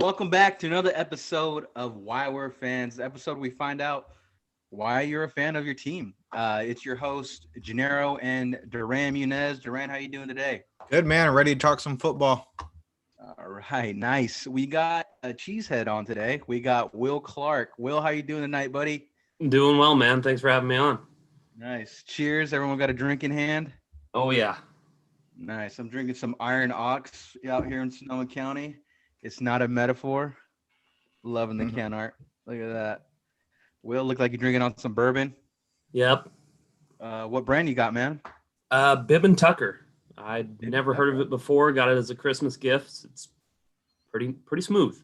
welcome back to another episode of Why We're Fans. The episode we find out why you're a fan of your team. It's your host, Gennaro and Duran Munez. Duran, how you doing today? Good, man. Ready to talk some football. All right, nice. We got a cheesehead on today. We got Will Clark. Will, how you doing tonight, buddy? Doing well, man. Thanks for having me on. Nice. Cheers. Everyone got a drink in hand? Oh, yeah. Nice. I'm drinking some Iron Ox out here in Sonoma County. It's not a metaphor. Loving the can art. Look at that. Will, look like you're drinking on some bourbon. Yep. What brand you got, man? Bib and Tucker. I'd never heard of it before. Got it as a Christmas gift. It's pretty smooth.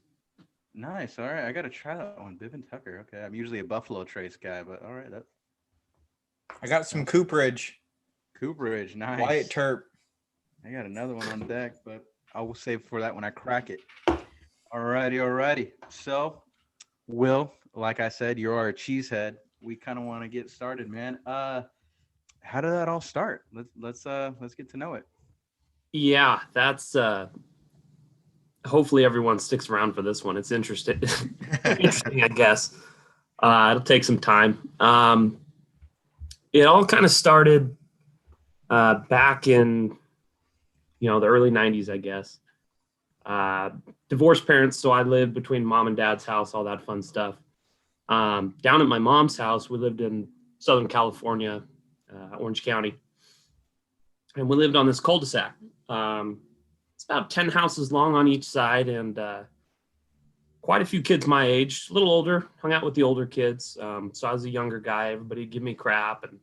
Nice. All right. I got to try that one. Bib and Tucker. Okay. I'm usually a Buffalo Trace guy, but all right. I got some Cooperage. Cooperage. Nice. Wyatt Terp. I got another one on deck, but I will save for that when I crack it. Alrighty. So, Will, like I said, you're our cheesehead. We kind of want to get started, man. How did that all start? Let's get to know it. Yeah, that's hopefully everyone sticks around for this one. It's interesting. Interesting, I guess. It'll take some time. It all kind of started back in the early 90s, I guess. Divorced parents, so I lived between mom and dad's house, all that fun stuff. Down at my mom's house, we lived in Southern California, Orange County. And we lived on this cul-de-sac. It's about 10 houses long on each side, and quite a few kids my age, a little older, hung out with the older kids. So I was a younger guy. Everybody would give me crap and,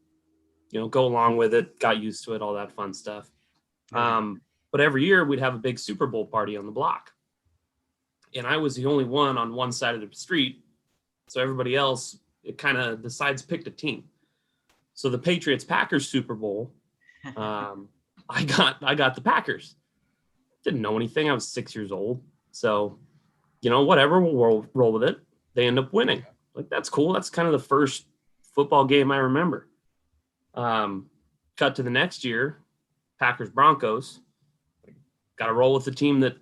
go along with it, got used to it, all that fun stuff. But every year we'd have a big Super Bowl party on the block. And I was the only one on one side of the street. So everybody else, it kind of decides picked a team. So the Patriots-Packers Super Bowl, I got the Packers. Didn't know anything. I was 6 years old. So, whatever, we'll roll with it. They end up winning. Like, that's cool. That's kind of the first football game I remember. Cut to the next year, Packers-Broncos. Got to roll with the team that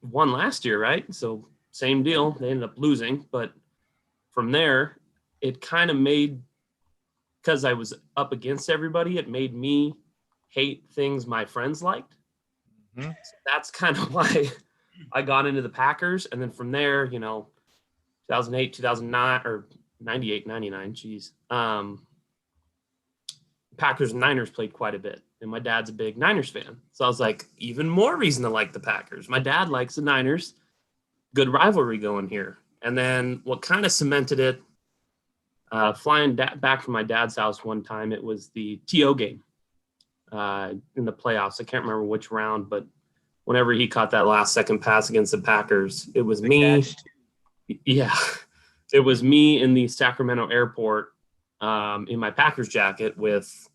won last year, right? So same deal. They ended up losing. But from there, it kind of made, because I was up against everybody, it made me hate things my friends liked. So that's kind of why I got into the Packers. And then from there, 2008, 2009, or 98, 99, geez. Packers and Niners played quite a bit. And my dad's a big Niners fan. So I was like, even more reason to like the Packers. My dad likes the Niners. Good rivalry going here. And then what kind of cemented it, flying back from my dad's house one time, it was the TO game in the playoffs. I can't remember which round, but whenever he caught that last second pass against the Packers, it was me. Yeah. It was me in the Sacramento airport in my Packers jacket with,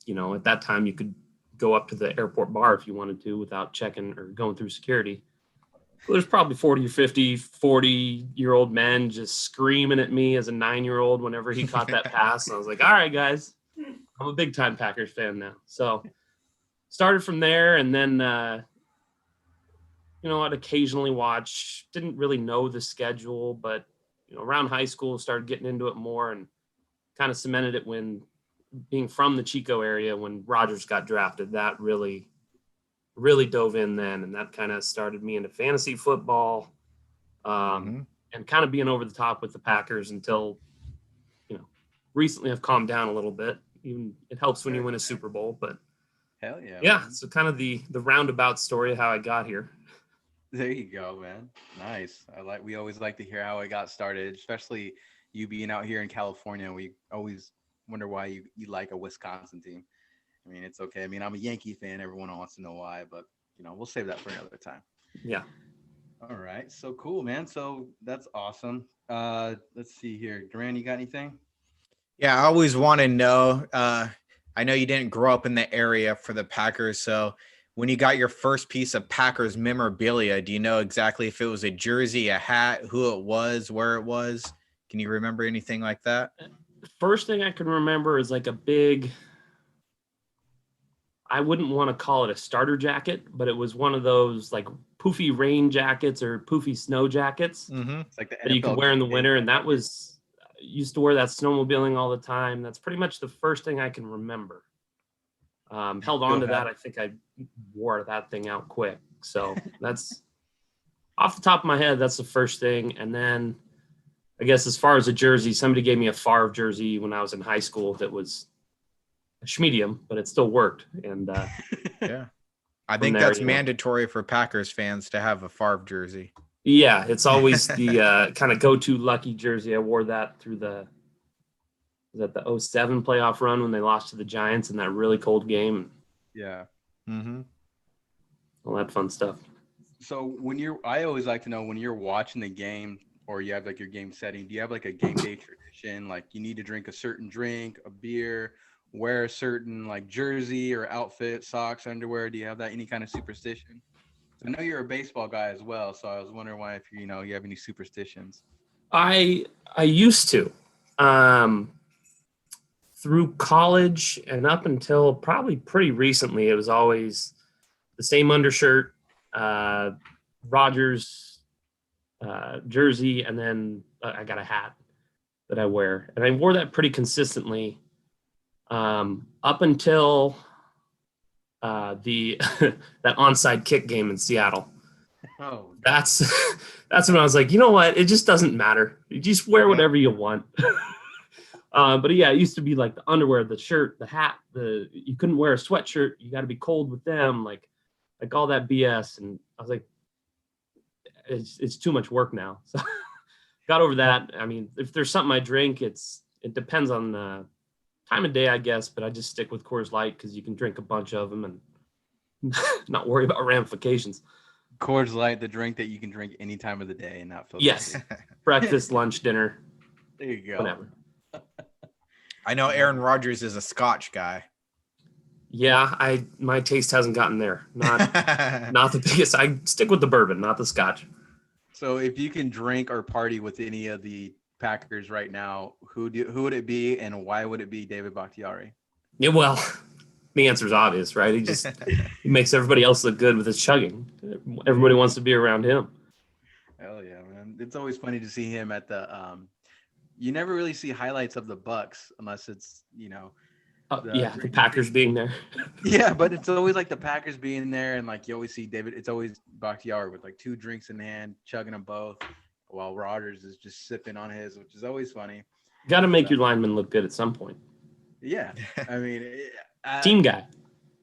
at that time you could go up to the airport bar if you wanted to without checking or going through security. Well, there's probably 40 or 50 40-year-old men just screaming at me as a 9-year-old whenever he caught that pass. And I was like, all right, guys, I'm a big time Packers fan now. So started from there. And then, I'd occasionally watch, didn't really know the schedule, but, around high school, started getting into it more and kind of cemented it when being from the Chico area, when Rodgers got drafted, that really dove in then. And that kind of started me into fantasy football and kind of being over the top with the Packers until, recently I've calmed down a little bit. Even it helps when you win a Super Bowl, but hell yeah. Yeah. Man. So kind of the roundabout story of how I got here. There you go, man. Nice. We always like to hear how it got started, especially you being out here in California. We always wonder why you like a Wisconsin team. I mean, it's okay. I mean, I'm a Yankee fan. Everyone wants to know why, but we'll save that for another time. Yeah. All right. So cool, man. So that's awesome. Let's see here. Duran, you got anything? Yeah, I always want to know. I know you didn't grow up in the area for the Packers, so when you got your first piece of Packers memorabilia, do you know exactly if it was a jersey, a hat, who it was, where it was? Can you remember anything like that? First thing I can remember is like a big, I wouldn't want to call it a starter jacket, but it was one of those like poofy rain jackets or poofy snow jackets Mm-hmm. It's like the that you could NFL wear in the game winter. day. And that was, used to wear that snowmobiling all the time. That's pretty much the first thing I can remember. Held on to that. I think I wore that thing out quick. So that's off the top of my head. That's the first thing. And then I guess as far as a jersey, somebody gave me a Favre jersey when I was in high school that was a schmedium, but it still worked. And Yeah. I think there, that's you know. mandatory for Packers fans to have a Favre jersey. Yeah, it's always the kind of go-to lucky jersey. I wore that through the 07 playoff run when they lost to the Giants in that really cold game. Yeah. Mm-hmm. All that fun stuff. So I always like to know when you're watching the game or you have like your game setting, do you have like a game day tradition? Like you need to drink a certain drink, a beer, wear a certain like jersey or outfit, socks, underwear. Do you have that any kind of superstition? I know you're a baseball guy as well, so I was wondering why if you have any superstitions. I used to. Through college and up until probably pretty recently, it was always the same undershirt, Rogers jersey, and then I got a hat that I wear. And I wore that pretty consistently up until the that onside kick game in Seattle. Oh, That's when I was like, you know what? It just doesn't matter. You just wear whatever you want. But yeah, it used to be like the underwear, the shirt, the hat, you couldn't wear a sweatshirt. You got to be cold with them, like all that BS. And I was like, it's too much work now. So got over that. I mean, if there's something I drink, it depends on the time of day, I guess. But I just stick with Coors Light because you can drink a bunch of them and not worry about ramifications. Coors Light, the drink that you can drink any time of the day and not feel Yes, guilty. breakfast, lunch, dinner, There you go. whatever. I know Aaron Rodgers is a Scotch guy. Yeah, my taste hasn't gotten there. Not the biggest. I stick with the bourbon, not the Scotch. So if you can drink or party with any of the Packers right now, who would it be and why would it be David Bakhtiari? Yeah, well, the answer is obvious, right? He makes everybody else look good with his chugging. Everybody wants to be around him. Hell yeah, man. It's always funny to see him at the you never really see highlights of the Bucks unless it's, the Packers being there. Yeah, but it's always like the Packers being there and like you always see David, it's always Bakhtiari with like 2 drinks in hand, chugging them both while Rodgers is just sipping on his, which is always funny. Got to make your lineman look good at some point. Yeah. I mean, Team guy.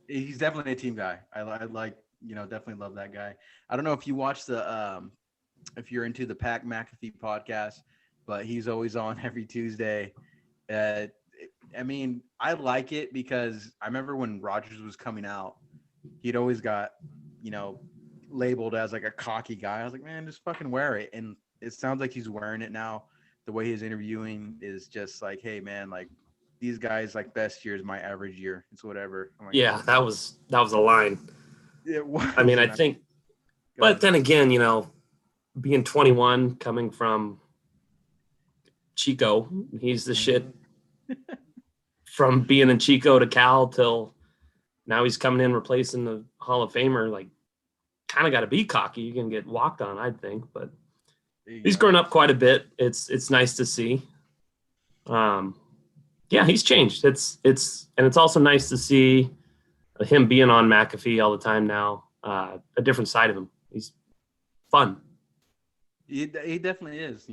He's definitely a team guy. I like, definitely love that guy. I don't know if you watch if you're into the Pat McAfee podcast, but he's always on every Tuesday. I mean, I like it because I remember when Rodgers was coming out, he'd always got, labeled as like a cocky guy. I was like, man, just fucking wear it. And it sounds like he's wearing it now. The way he's interviewing is just like, hey, man, like these guys, like best year is my average year. It's whatever. I'm like, Yeah, that was a line. It was. I mean, I think, but then again, being 21, coming from Chico, he's the shit. From being in Chico to Cal till now he's coming in replacing the Hall of Famer, like kind of got to be cocky. You can get walked on, I think, but he's grown up quite a bit. It's nice to see. Yeah, he's changed. It's also nice to see him being on McAfee all the time now. A different side of him. He's fun. He definitely is.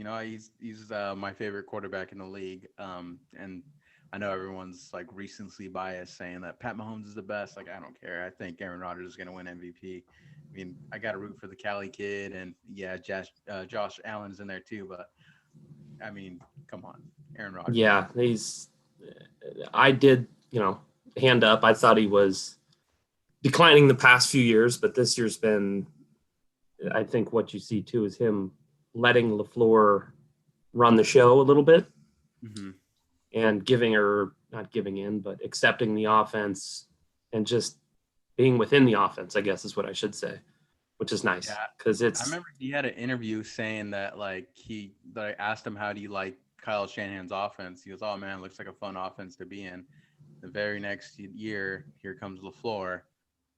He's my favorite quarterback in the league. And I know everyone's like recency biased saying that Pat Mahomes is the best. Like, I don't care. I think Aaron Rodgers is going to win MVP. I mean, I got to root for the Cali kid, and yeah, Josh Allen's in there too. But I mean, come on, Aaron Rodgers. Yeah, I did, hand up. I thought he was declining the past few years, but this year's been, I think what you see too is him letting LaFleur run the show a little bit. Mm-hmm. And not giving in, but accepting the offense and just being within the offense, I guess is what I should say, which is nice because I remember he had an interview saying that that I asked him, how do you like Kyle Shanahan's offense? He goes, oh man, it looks like a fun offense to be in. The very next year, here comes LaFleur,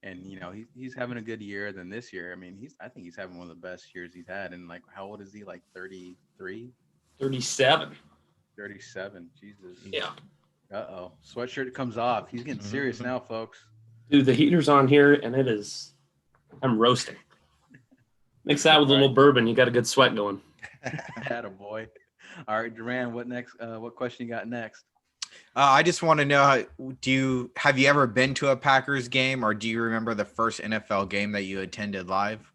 and he's having a good year. Then this year, I mean, I think he's having one of the best years he's had. And like, how old is he? Like 33, 37. 37. Jesus. Yeah. Sweatshirt comes off. He's getting serious now, folks. Dude, the heater's on here, and I'm roasting. Mix that with a little bourbon, you got a good sweat going. Attaboy. All right, Duran, what next? What question you got next? I just want to know, have you ever been to a Packers game, or do you remember the first NFL game that you attended live?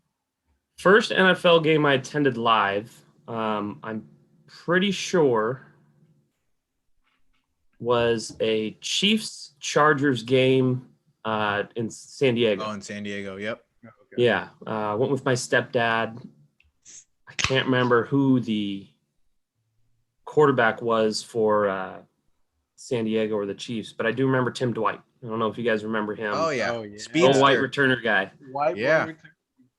First NFL game I attended live, I'm pretty sure was a Chiefs-Chargers game in San Diego. Oh, in San Diego, yep. Okay. Yeah, went with my stepdad. I can't remember who the quarterback was for San Diego or the Chiefs, but I do remember Tim Dwight. I don't know if you guys remember him. Oh, yeah. Old white returner guy.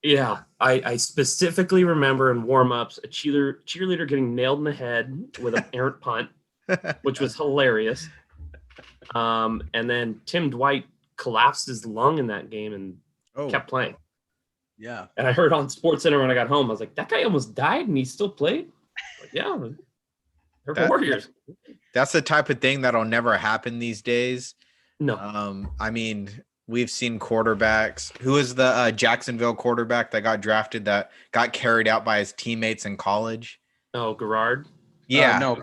Yeah, I specifically remember in warm-ups a cheerleader getting nailed in the head with an errant punt, which was hilarious. And then Tim Dwight collapsed his lung in that game and kept playing. Yeah. And I heard on SportsCenter when I got home, I was like, that guy almost died and he still played? Like, yeah, they're Warriors. That's the type of thing that'll never happen these days. No. I mean, we've seen quarterbacks. Who is the Jacksonville quarterback that got drafted that got carried out by his teammates in college? Oh, Garrard? Yeah. No.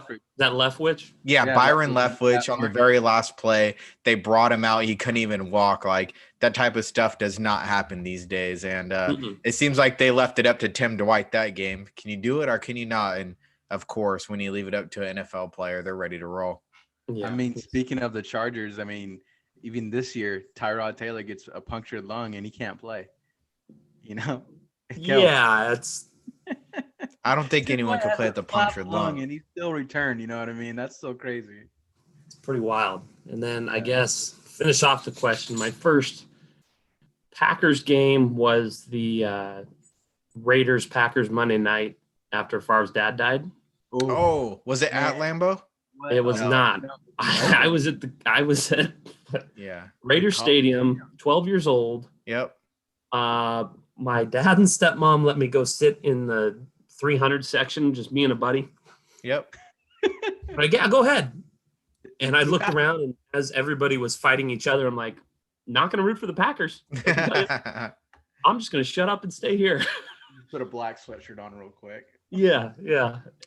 Is that Leftwich? Yeah, Byron Leftwich on the very last play. They brought him out. He couldn't even walk. Like, that type of stuff does not happen these days. And it seems like they left it up to Tim Dwight that game. Can you do it or can you not? And, of course, when you leave it up to an NFL player, they're ready to roll. Yeah. I mean, speaking of the Chargers, I mean, even this year, Tyrod Taylor gets a punctured lung and he can't play. Yeah, it's... I don't think anyone could play at the punctured lung. And he still returned, you know what I mean? That's so crazy. It's pretty wild. And then I guess finish off the question. My first Packers game was the Raiders-Packers Monday night after Favre's dad died. Oh, was it at Lambeau? It was not. No. I was at Raiders Stadium, 12 years old. Yep. My dad and stepmom let me go sit in the 300 section, just me and a buddy. Yep. Like, yeah, go ahead. And I looked around, and as everybody was fighting each other, I'm like, not going to root for the Packers. I'm just going to shut up and stay here. Put a black sweatshirt on real quick. Yeah.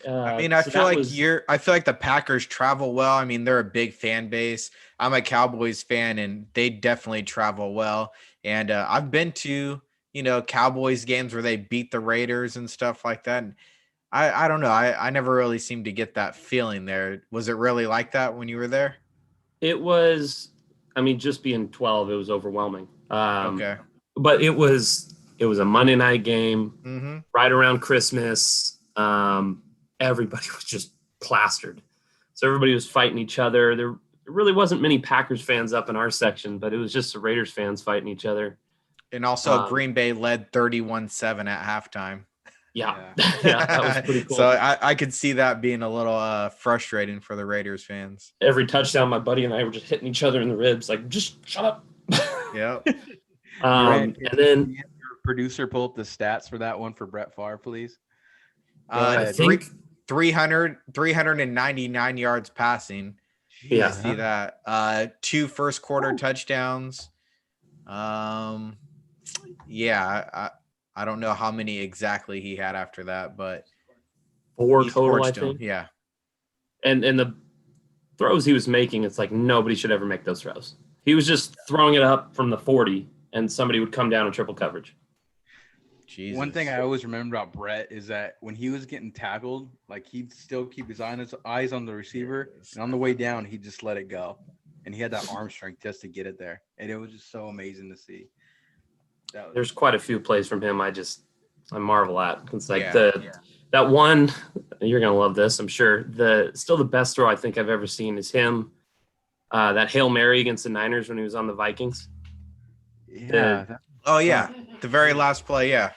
I mean, I feel like the Packers travel well. I mean, they're a big fan base. I'm a Cowboys fan, and they definitely travel well. And I've been to, Cowboys games where they beat the Raiders and stuff like that. And I don't know. I never really seemed to get that feeling there. Was it really like that when you were there? It was, I mean, just being 12, it was overwhelming. Okay. But it was a Monday night game right around Christmas. Everybody was just plastered. So everybody was fighting each other. There really wasn't many Packers fans up in our section, but it was just the Raiders fans fighting each other. And also Green Bay led 31-7 at halftime. Yeah, that was pretty cool. So I could see that being a little frustrating for the Raiders fans. Every touchdown, my buddy and I were just hitting each other in the ribs, like, just shut up. Yeah. And then your producer pull up the stats for that one for Brett Favre, please. I think 399 yards passing. Yeah. I see that. 2 first quarter touchdowns. I don't know how many exactly he had after that, but 4 total, I think. Yeah. And the throws he was making, it's like nobody should ever make those throws. He was just throwing it up from the 40, and somebody would come down in triple coverage. Jesus. One thing I always remember about Brett is that when he was getting tackled, like, he'd still keep his eyes on the receiver, and on the way down, he'd just let it go. And he had that arm strength just to get it there. And it was just so amazing to see. There's quite a few plays from him I marvel at. It's like that one, you're going to love this, I'm sure. The best throw I think I've ever seen is him, that Hail Mary against the Niners when he was on the Vikings. Yeah. The very last play, yeah.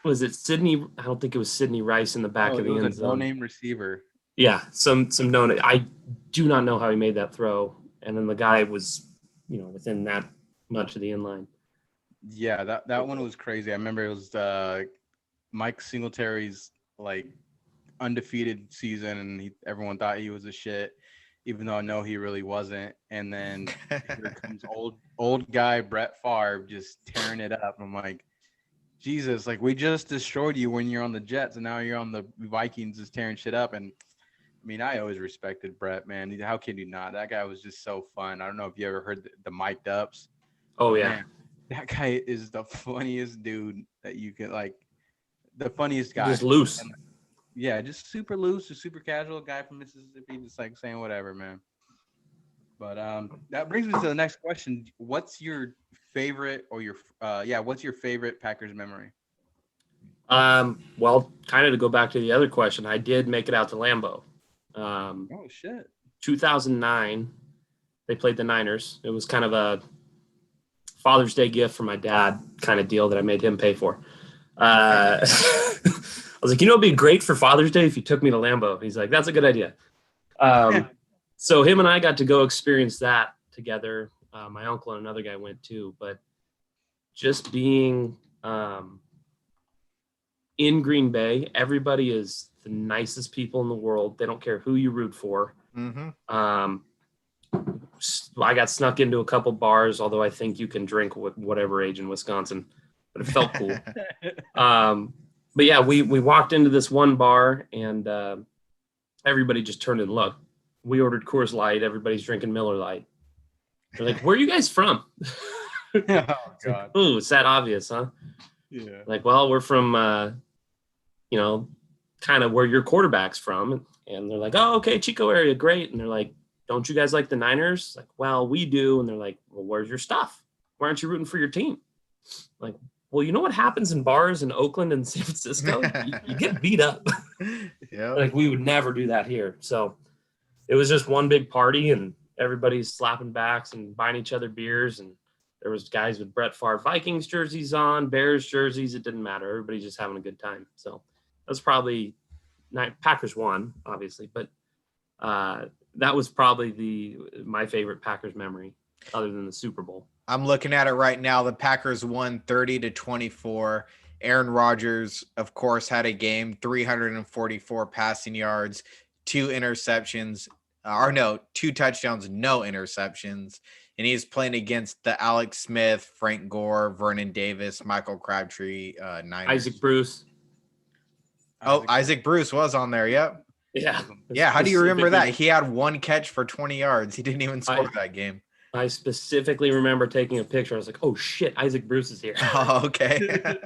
Was it Sidney? I don't think it was Sidney Rice in the back of the end zone. No-name receiver. Yeah, some no-name. I do not know how he made that throw. And then the guy was, within that much of the inline. Yeah, that one was crazy. I remember it was Mike Singletary's like undefeated season, and everyone thought he was a shit, even though I know he really wasn't. And then here comes old guy Brett Favre just tearing it up. I'm like, Jesus, like we just destroyed you when you're on the Jets, and now you're on the Vikings, just tearing shit up. And I mean, I always respected Brett, man. How can you not? That guy was just so fun. I don't know if you ever heard the mic'd ups. Oh But yeah. man, that guy is the funniest dude that you could like, the funniest guy. Just loose. And, yeah, just super loose, just super casual guy from Mississippi, just like saying whatever, man. But that brings me to the next question. What's your favorite or your what's your favorite Packers memory? Well, kind of to go back to the other question, I did make it out to Lambeau. Oh shit. 2009, they played the Niners. It was kind of a Father's Day gift for my dad kind of deal that I made him pay for. I was like, it'd be great for Father's Day if you took me to Lambeau. He's like, that's a good idea. So him and I got to go experience that together. My uncle and another guy went too, but just being in Green Bay, everybody is the nicest people in the world. They don't care who you root for. Mm-hmm. I got snuck into a couple bars, although I think you can drink with whatever age in Wisconsin, but it felt cool. But yeah, we walked into this one bar and everybody just turned and looked. We ordered Coors Light. Everybody's drinking Miller Lite. They're like, where are you guys from? Oh God. Ooh, it's that obvious, huh? Yeah. Like, well, we're from, kind of where your quarterback's from. And they're like, oh, okay, Chico area, great. And they're like, don't you guys like the Niners? Like, well, we do. And they're like, well, where's your stuff? Why aren't you rooting for your team? Like, well, you know what happens in bars in Oakland and San Francisco? You get beat up. Yeah. Like, we would never do that here. So it was just one big party, and everybody's slapping backs and buying each other beers. And there was guys with Brett Favre Vikings jerseys on, Bears jerseys. It didn't matter. Everybody's just having a good time. So that's probably Packers won, obviously, but that was probably my favorite Packers memory, other than the Super Bowl. I'm looking at it right now. The Packers won 30-24. Aaron Rodgers, of course, had a game, 344 passing yards, 2 touchdowns, no interceptions. And he's playing against the Alex Smith, Frank Gore, Vernon Davis, Michael Crabtree, Niners. Isaac Bruce. Isaac Bruce was on there. Yep. Yeah. Yeah. How do you remember that? He had 1 catch for 20 yards. He didn't even score that game. I specifically remember taking a picture. I was like, oh shit, Isaac Bruce is here. Oh, okay.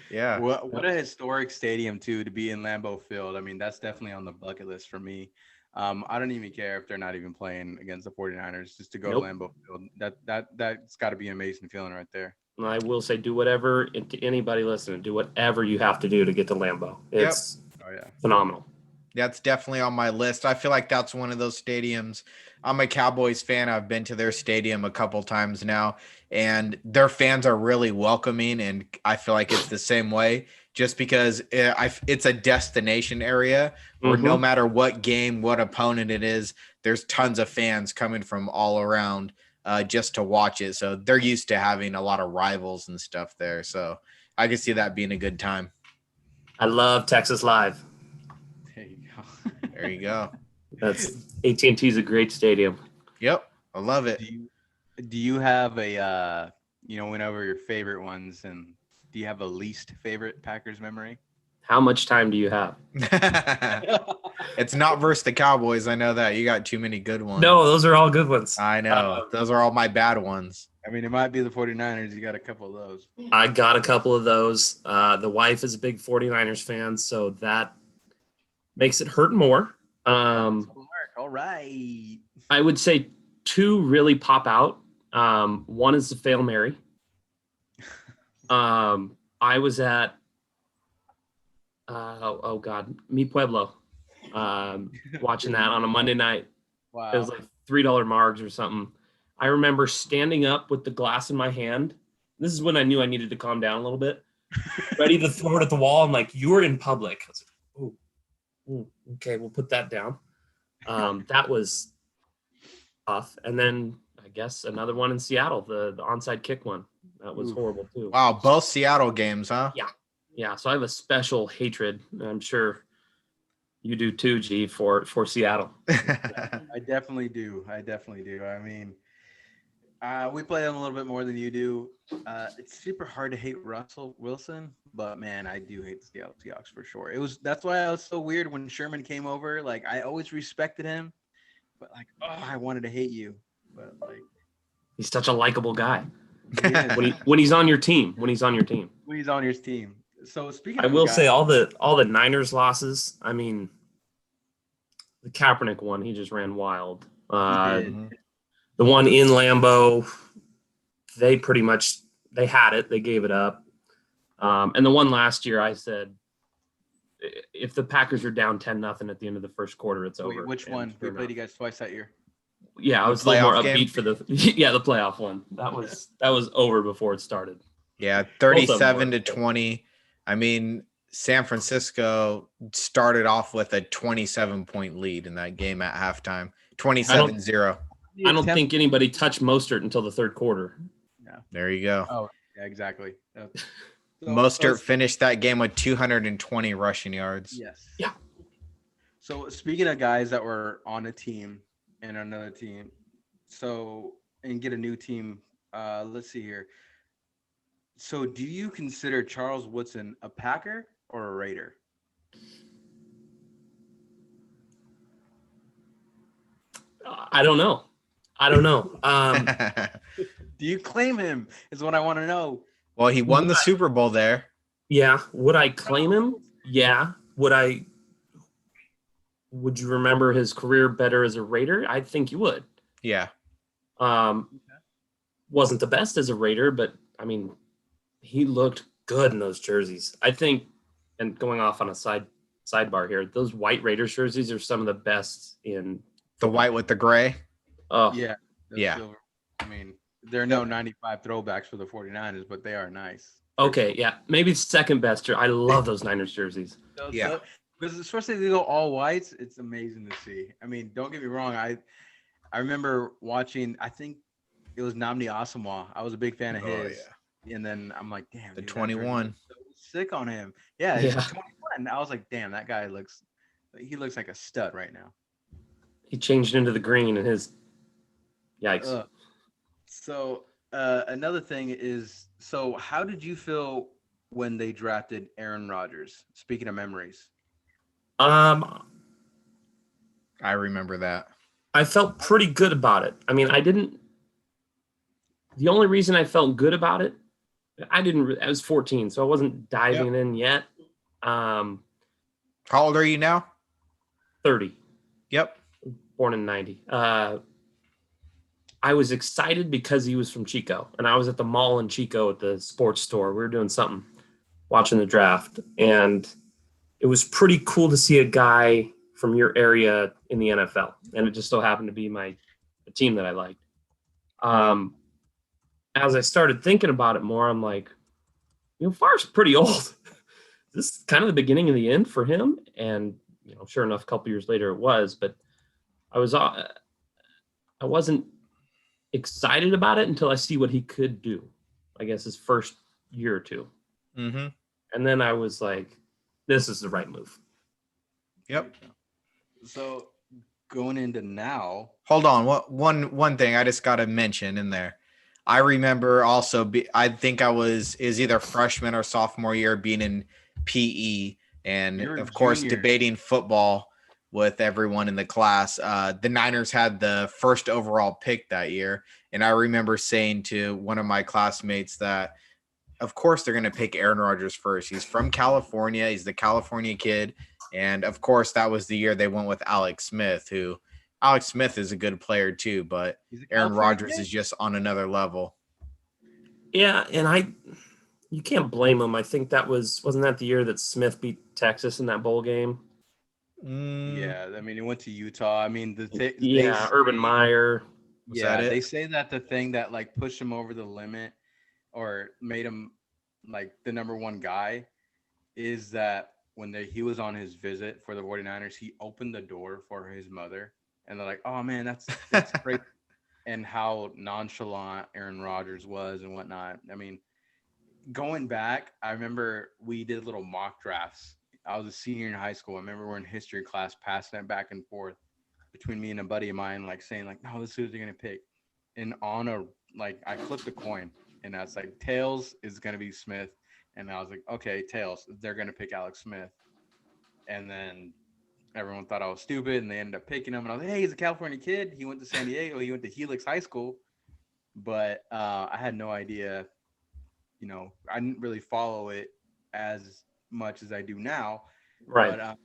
Yeah. What a historic stadium too, to be in Lambeau Field. I mean, that's definitely on the bucket list for me. I don't even care if they're not even playing against the 49ers, just to go to Lambeau Field. That's got to be an amazing feeling right there. And I will say, do whatever, to anybody listening, do whatever you have to do to get to Lambeau. It's phenomenal. That's definitely on my list. I feel like that's one of those stadiums. I'm a Cowboys fan. I've been to their stadium a couple times now, and their fans are really welcoming, and I feel like it's the same way just because it's a destination area where no matter what game, what opponent it is, there's tons of fans coming from all around just to watch it. So they're used to having a lot of rivals and stuff there. So I can see that being a good time. I love Texas Live. There you go. There you go. That's AT&T is a great stadium. Yep. I love it. Do you have a, went over your favorite ones, and do you have a least favorite Packers memory? How much time do you have? It's not versus the Cowboys. I know that. You got too many good ones. No, those are all good ones. I know. Those are all my bad ones. I mean, it might be the 49ers. You got a couple of those. I got a couple of those. The wife is a big 49ers fan, so that makes it hurt more. All right. I would say 2 really pop out. One is the Fail Mary. I was at Mi Pueblo, watching that on a Monday night. Wow. It was like $3 margs or something. I remember standing up with the glass in my hand. This is when I knew I needed to calm down a little bit. Ready to throw it at the wall. I'm like, you're in public. I was like, oh, okay, we'll put that down. That was tough. And then I guess another one in Seattle, the onside kick one. That was Oof. horrible too. Wow, both Seattle games, huh? Yeah. So I have a special hatred, and I'm sure you do too, G, for Seattle. I definitely do. I mean, we play them a little bit more than you do. It's super hard to hate Russell Wilson, but man, I do hate the Seattle Seahawks for sure. That's why I was so weird when Sherman came over. Like, I always respected him, but like, oh, I wanted to hate you. But like, He's such a likable guy. he is. When he's on your team. When he's on your team. So speaking I of will guys, say all the Niners losses. I mean, the Kaepernick one, he just ran wild. he did. The one in Lambeau, they pretty much had it. They gave it up. And the one last year, I said, if the Packers are down 10-0 at the end of the first quarter, it's over. Wait, which one? We played you guys twice that year. Yeah, I was a little more upbeat for the the playoff one. That was over before it started. Yeah, 37-20. I mean, San Francisco started off with a 27-point lead in that game at halftime. 27-0. I don't think anybody touched Mostert until the third quarter. Yeah. There you go. Oh, yeah, exactly. Mostert finished that game with 220 rushing yards. Yes. Yeah. So speaking of guys that were on a team and another team, and get a new team, let's see here. So do you consider Charles Woodson a Packer or a Raider? I don't know. Do you claim him is what I want to know. Well, he won the Super Bowl there. Yeah. Would I claim him? Yeah. Would you remember his career better as a Raider? I think you would. Yeah. Wasn't the best as a Raider, but I mean, he looked good in those jerseys. I think, and going off on a sidebar here, those white Raiders jerseys are some of the best in the white with the gray. Oh Yeah. Yeah. Silver. I mean, there are no 95 throwbacks for the 49ers, but they are nice. Okay, yeah, maybe second best. I love those Niners jerseys. Yeah. Because especially if they go all whites, it's amazing to see. I mean, don't get me wrong. I remember watching, I think it was Nnamdi Asomugha. I was a big fan of his. Yeah. And then I'm like, damn. The dude, 21. so sick on him. Yeah, he's 21. I was like, damn, that guy looks like a stud right now. He changed into the green and his yikes. So another thing is, so how did you feel when they drafted Aaron Rodgers? Speaking of memories. I remember that. I felt pretty good about it. I mean, the only reason I felt good about it, I was 14, so I wasn't diving in yet. How old are you now? 30. Yep. Born in 90. I was excited because he was from Chico, and I was at the mall in Chico at the sports store. We were doing something, watching the draft, and it was pretty cool to see a guy from your area in the NFL, and it just so happened to be a team that I liked. As I started thinking about it more, I'm like, Favre's pretty old. This is kind of the beginning of the end for him, and sure enough, a couple years later it was. But I wasn't excited about it until I see what he could do. I guess his first year or two, mm-hmm. And then I was like, "This is the right move." Yep. So going into now, hold on. One thing I just got to mention in there. I remember also. I think I was either freshman or sophomore year being in PE, and of course debating football with everyone in the class. The Niners had the first overall pick that year, and I remember saying to one of my classmates that, of course, they're going to pick Aaron Rodgers first. He's from California. He's the California kid, and of course, that was the year they went with Alex Smith, who. Alex Smith is a good player too, but Aaron Rodgers is just on another level. Yeah, and you can't blame him. I think wasn't that the year that Smith beat Texas in that bowl game? Yeah, I mean, he went to Utah. I mean, Urban Meyer. They say that the thing that like pushed him over the limit or made him like the number one guy is that when he was on his visit for the 49ers, he opened the door for his mother. And they're like, "Oh man, that's great." and how nonchalant Aaron Rodgers was and whatnot. I mean, going back, I remember we did little mock drafts. I was a senior in high school. I remember we're in history class passing it back and forth between me and a buddy of mine, like saying like, no, this is who they're gonna pick. And on a like I flipped a coin and I was like, tails is gonna be Smith. And I was like, okay, tails, they're gonna pick Alex Smith. And then everyone thought I was stupid and they ended up picking him. And I was like, hey, he's a California kid. He went to San Diego, he went to Helix High School. But I had no idea, I didn't really follow it as much as I do now. Right. But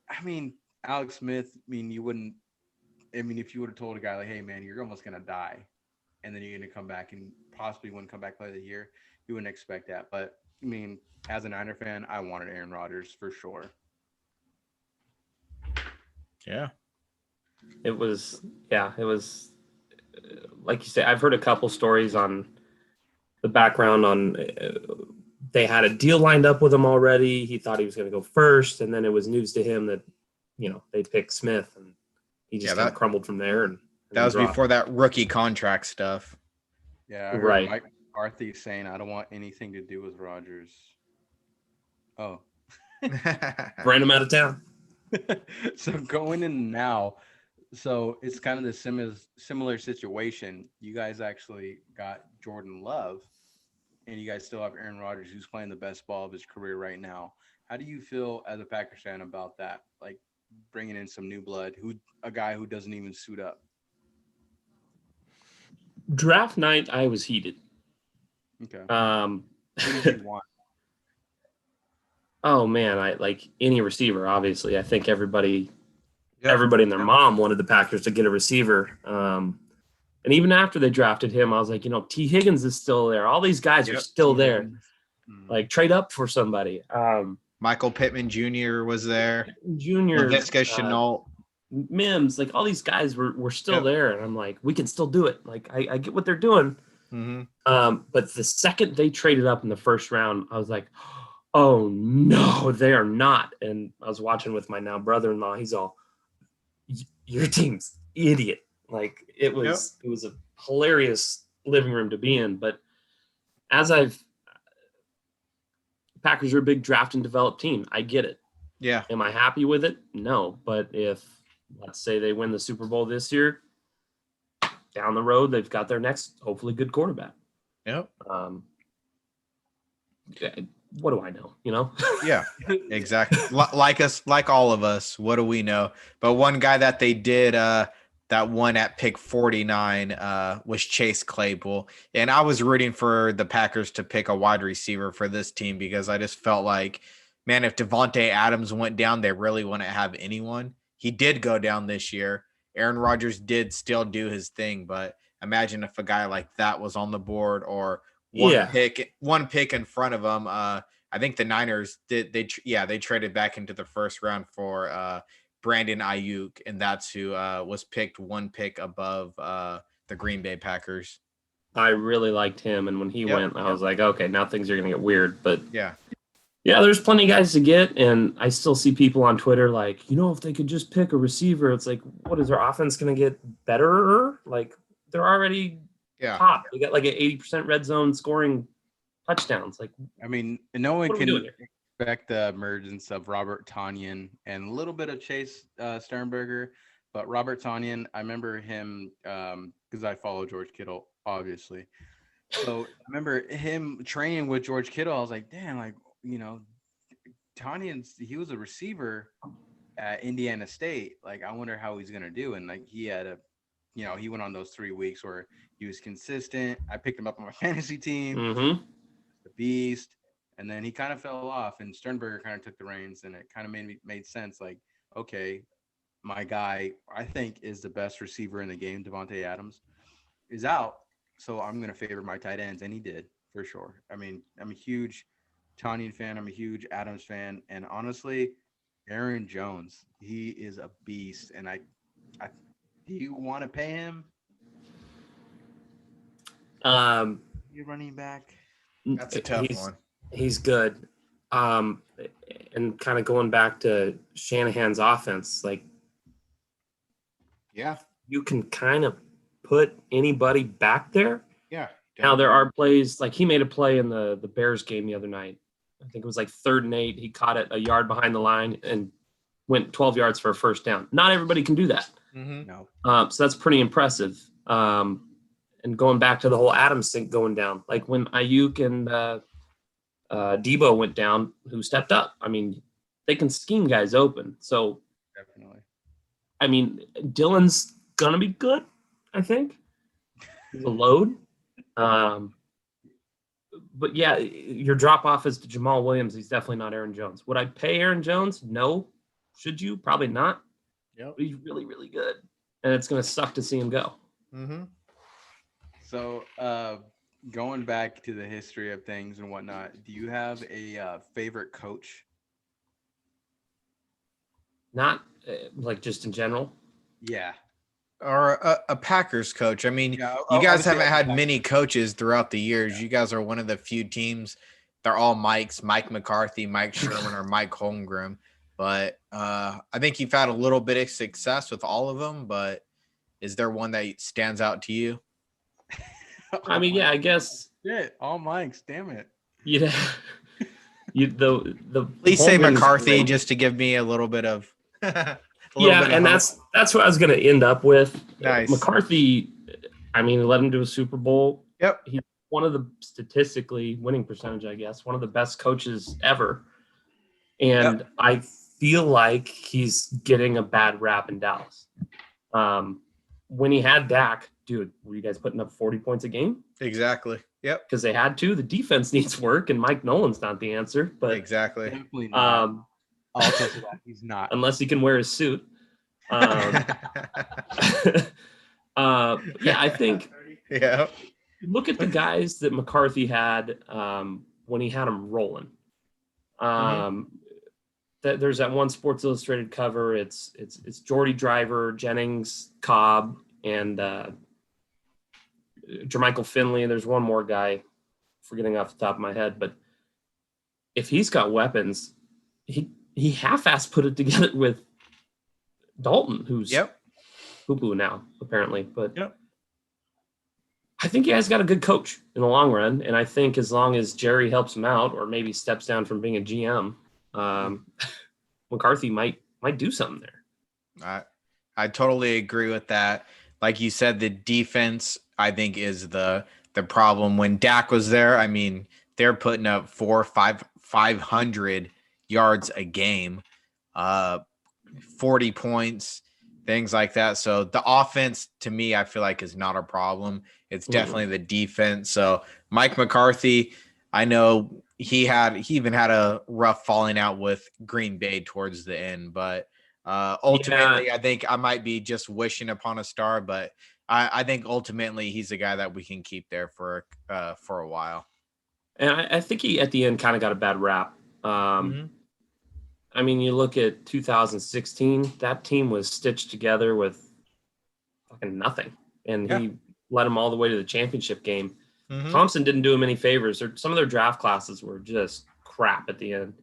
I mean, Alex Smith, you wouldn't, if you would have told a guy like, hey man, you're almost gonna die, and then you're gonna come back and possibly wouldn't come back later the year, you wouldn't expect that. But as a Niner fan, I wanted Aaron Rodgers for sure. Yeah. It was like you say, I've heard a couple stories on the background on they had a deal lined up with him already. He thought he was going to go first, and then it was news to him that they picked Smith, and he just kind of crumbled from there. And that was before that rookie contract stuff. Yeah, I heard right. Mike McCarthy saying, "I don't want anything to do with Rodgers." Oh, ran him out of town. So going in now, so it's kind of the similar situation. You guys actually got Jordan Love, and you guys still have Aaron Rodgers, who's playing the best ball of his career right now. How do you feel as a Packers fan about that? Like bringing in some new blood, a guy who doesn't even suit up. Draft night, I was heated. Okay. Who did you want? Oh man, I like any receiver. Obviously, I think everybody and their mom wanted the Packers to get a receiver. And even after they drafted him, I was like, T. Higgins is still there. All these guys are still there. Like trade up for somebody. Michael Pittman Jr. was there. Junior, Laviska Shenault, Mims, like all these guys were still there, and I'm like, we can still do it. Like I get what they're doing. Mm-hmm. But the second they traded up in the first round, I was like, oh no, they are not. And I was watching with my now brother-in-law. He's all, your team's idiot. Like it was a hilarious living room to be in. But Packers are a big draft and develop team. I get it. Yeah. Am I happy with it? No. But if, let's say they win the Super Bowl this year, down the road, they've got their next, hopefully good quarterback. Yep. What do I know? Yeah, exactly. Like all of us, what do we know? But one guy that they did that won at pick 49 was Chase Claypool. And I was rooting for the Packers to pick a wide receiver for this team because I just felt like, man, if Devontae Adams went down, they really wouldn't have anyone. He did go down this year. Aaron Rodgers did still do his thing, but imagine if a guy like that was on the board or one pick in front of him. I think the Niners they traded back into the first round for Brandon Ayuk, and that's who was picked one pick above the Green Bay Packers. I really liked him, and when he went, I was like, okay, now things are going to get weird. But yeah, there's plenty of guys to get, and I still see people on Twitter like, if they could just pick a receiver, it's like, what is their offense going to get better? Like they're already top. They got like an 80% red zone scoring touchdowns. Like, no one can expect the emergence of Robert Tonyan and a little bit of Chase Sternberger, but Robert Tonyan, I remember him because I follow George Kittle, obviously. So I remember him training with George Kittle. I was like, damn, like, Tonyan, he was a receiver at Indiana State. Like, I wonder how he's gonna do. And like, he had he went on those 3 weeks where he was consistent. I picked him up on my fantasy team. Mm-hmm. The beast. And then he kind of fell off, and Sternberger kind of took the reins, and it kind of made sense. Like, okay, my guy, I think, is the best receiver in the game. Devontae Adams is out, so I'm going to favor my tight ends, and he did for sure. I'm a huge Tonyan fan. I'm a huge Adams fan, and honestly, Aaron Jones, he is a beast. And I do you want to pay him? You're running back. That's a tough one. He's good. And kind of going back to Shanahan's offense, like, yeah, you can kind of put anybody back there. Yeah. Now there are plays like he made a play in the Bears game the other night. I think it was like 3rd and 8. He caught it a yard behind the line and went 12 yards for a first down. Not everybody can do that. Mm-hmm. No. So that's pretty impressive. And going back to the whole Adams sink going down, like when Ayuk and Debo went down, who stepped up? I mean, they can scheme guys open. So Definitely. I mean, Dylan's gonna be good, I think. He's a load. But yeah, your drop off is to Jamal Williams. He's definitely not Aaron Jones. Would I pay Aaron Jones? No. Should you? Probably not. Yep. But he's really, really good. And it's gonna suck to see him go. Mm-hmm. So, going back to the history of things and whatnot, do you have a favorite coach? Not like just in general. Yeah. Or a Packers coach. I mean, Yeah, you guys obviously, haven't had many coaches throughout the years. You guys are one of the few teams. They're all Mikes, Mike McCarthy, Mike Sherman, or Mike Holmgren. But I think you've had a little bit of success with all of them. But is there one that stands out to you? I mean, yeah, I guess. Shit, all Mikes, damn it. The Please say Holmgren's McCarthy great. just to give me a little bit of. And that's what I was going to end up with. Nice. McCarthy, I mean, let him do a Super Bowl. Yep. He's one of the statistically winning percentage, I guess, one of the best coaches ever. And I feel like he's getting a bad rap in Dallas. When he had Dak, dude, were you guys putting up 40 points a game? Exactly. Yep. Because they had to. The defense needs work, and Mike Nolan's not the answer. But Exactly. Definitely not. um, I'll tell you that he's not. unless he can wear his suit. Yeah, I think Yeah. look at the guys that McCarthy had when he had them rolling. There's that one Sports Illustrated cover. It's Jordy Driver, Jennings, Cobb, and Jermichael Finley. There's one more guy, forgetting off the top of my head. But if he's got weapons, he half-assed put it together with Dalton, who's poo-poo now, apparently. But I think he has got a good coach in the long run. And I think as long as Jerry helps him out or maybe steps down from being a GM, McCarthy might do something there. I totally agree with that. Like you said, the defense, I think, is the problem. When Dak was there, I mean, they're putting up 500 yards a game, 40 points, things like that. So the offense, to me, I feel like is not a problem. It's definitely the defense. So Mike McCarthy, I know he even had a rough falling out with Green Bay towards the end, but ultimately, I think I might be just wishing upon a star, but I think ultimately he's a guy that we can keep there for a while. And I think he, at the end, kind of got a bad rap. I mean, you look at 2016, that team was stitched together with fucking nothing. And he led them all the way to the championship game. Thompson didn't do him any favors. Some of their draft classes were just crap at the end.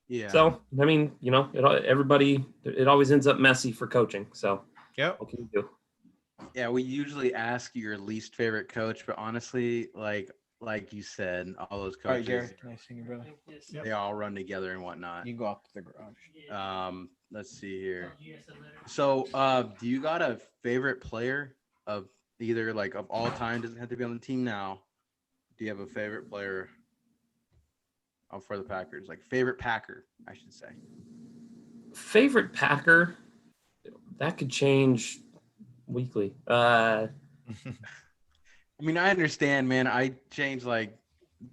Yeah. So, I mean, you know, it always ends up messy for coaching. So, what can you do? Yeah, we usually ask your least favorite coach, but honestly, like you said, all those coaches, All right, Jared, can I sing your brother? they all run together and whatnot. You can go off to the garage. Let's see here. So, do you got a favorite player of either like of all time? Doesn't have to be on the team now. Do you have a favorite player for the Packers? Like favorite Packer, I should say. Favorite Packer? That could change weekly. I mean, I understand, man. I change like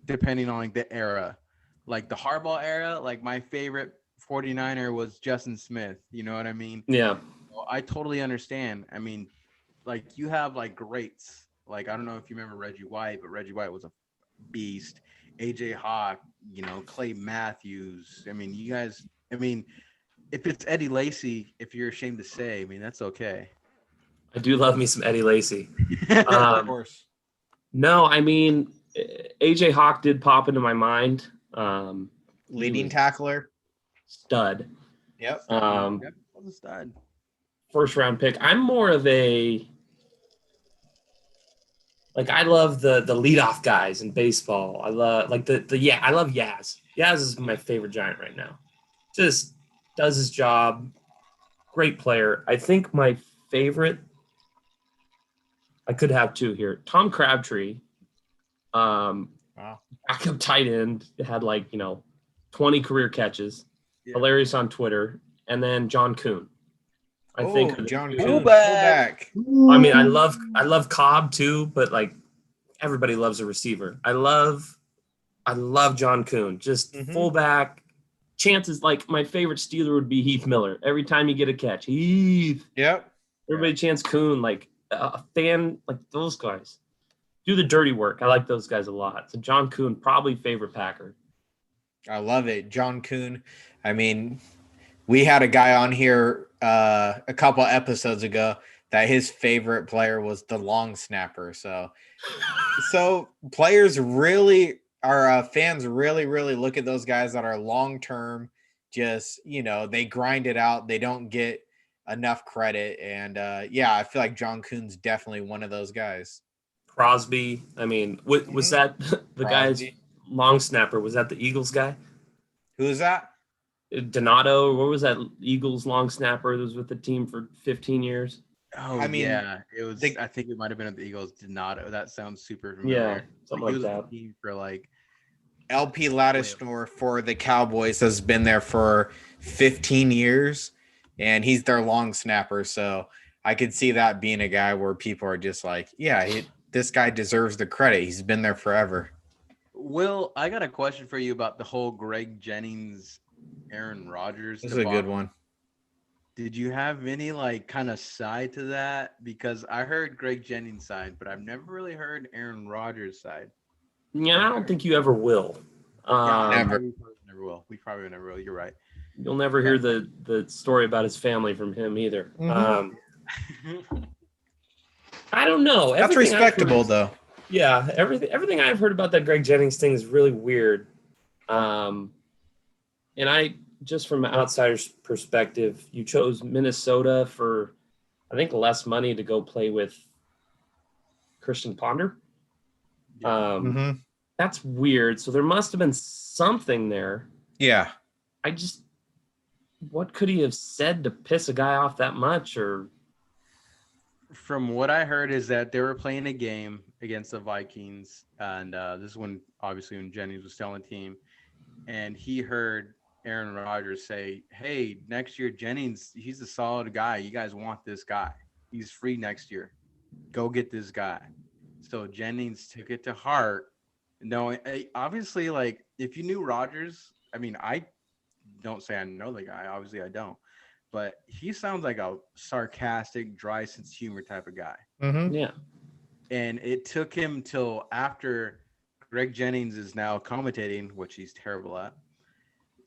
depending on like the era. Like the Harbaugh era, like my favorite 49er was Justin Smith. You know what I mean? Yeah. Well, I totally understand. I mean, like you have like greats. Like I don't know if you remember Reggie White, but Reggie White was a beast. AJ Hawk, you know, Clay Matthews. I mean, you guys. I mean, if it's Eddie Lacy, if you're ashamed to say, I mean, that's okay. I do love me some Eddie Lacy. Of course. No, I mean, AJ Hawk did pop into my mind. Leading tackler. Stud. Yep. Yep, was a stud. First round pick. I'm more of a Like I love the leadoff guys in baseball. I love like I love Yaz. Yaz is my favorite Giant right now. Just does his job. Great player. I think my favorite, I could have two here. Tom Crabtree, Wow. backup tight end, had 20 career catches. Yeah. Hilarious on Twitter. And then John Kuhn. I think John two- Kuhn, Fullback. fullback. I mean, I love Cobb too, but like everybody loves a receiver. I love John Kuhn. Just fullback. Chances, like my favorite Steeler would be Heath Miller. Every time you get a catch, Heath. Yep. Everybody chants Kuhn, like a fan, like those guys do the dirty work. I like those guys a lot. So John Kuhn, probably favorite Packer. I love it. John Kuhn. I mean, we had a guy on here a couple episodes ago that his favorite player was the long snapper. So players really are fans really, really look at those guys that are long term. Just, they grind it out. They don't get enough credit. And I feel like John Kuhn's definitely one of those guys. Crosby. I mean, was that the guy's long snapper? Was that the Eagles guy? Who is that? Donato. What was that Eagles long snapper that was with the team for 15 years? Oh, I mean, yeah, it was. I think it might have been at the Eagles. Donato. That sounds super familiar. Yeah, something He like was on that. the team for like LP Lattimore for the Cowboys has been there for 15 years, and he's their long snapper. So I could see that being a guy where people are just like, this guy deserves the credit. He's been there forever. Will, I got a question for you about the whole Greg Jennings, Aaron Rodgers. This is a good one. Did you have any kind of side to that? Because I heard Greg Jennings' side, but I've never really heard Aaron Rodgers' side. Yeah, I don't think you ever will. Never. We probably never will. We probably never will. You're right. You'll never hear the story about his family from him either. I don't know. That's respectable, though. Yeah, everything I've heard about that Greg Jennings thing is really weird. And I just from an outsider's perspective, you chose Minnesota for, I think, less money to go play with Christian Ponder. That's weird. So there must have been something there. Yeah. What could he have said to piss a guy off that much? Or from what I heard is that they were playing a game against the Vikings, and this is when Jennings was still on the team, and he heard Aaron Rodgers say, "Hey, next year Jennings, he's a solid guy. You guys want this guy. He's free next year. Go get this guy." So Jennings took it to heart. No, obviously, if you knew Rodgers, I mean, I don't say I know the guy. Obviously, I don't. But he sounds like a sarcastic, dry sense of humor type of guy. Yeah. And it took him till after Greg Jennings is now commentating, which he's terrible at.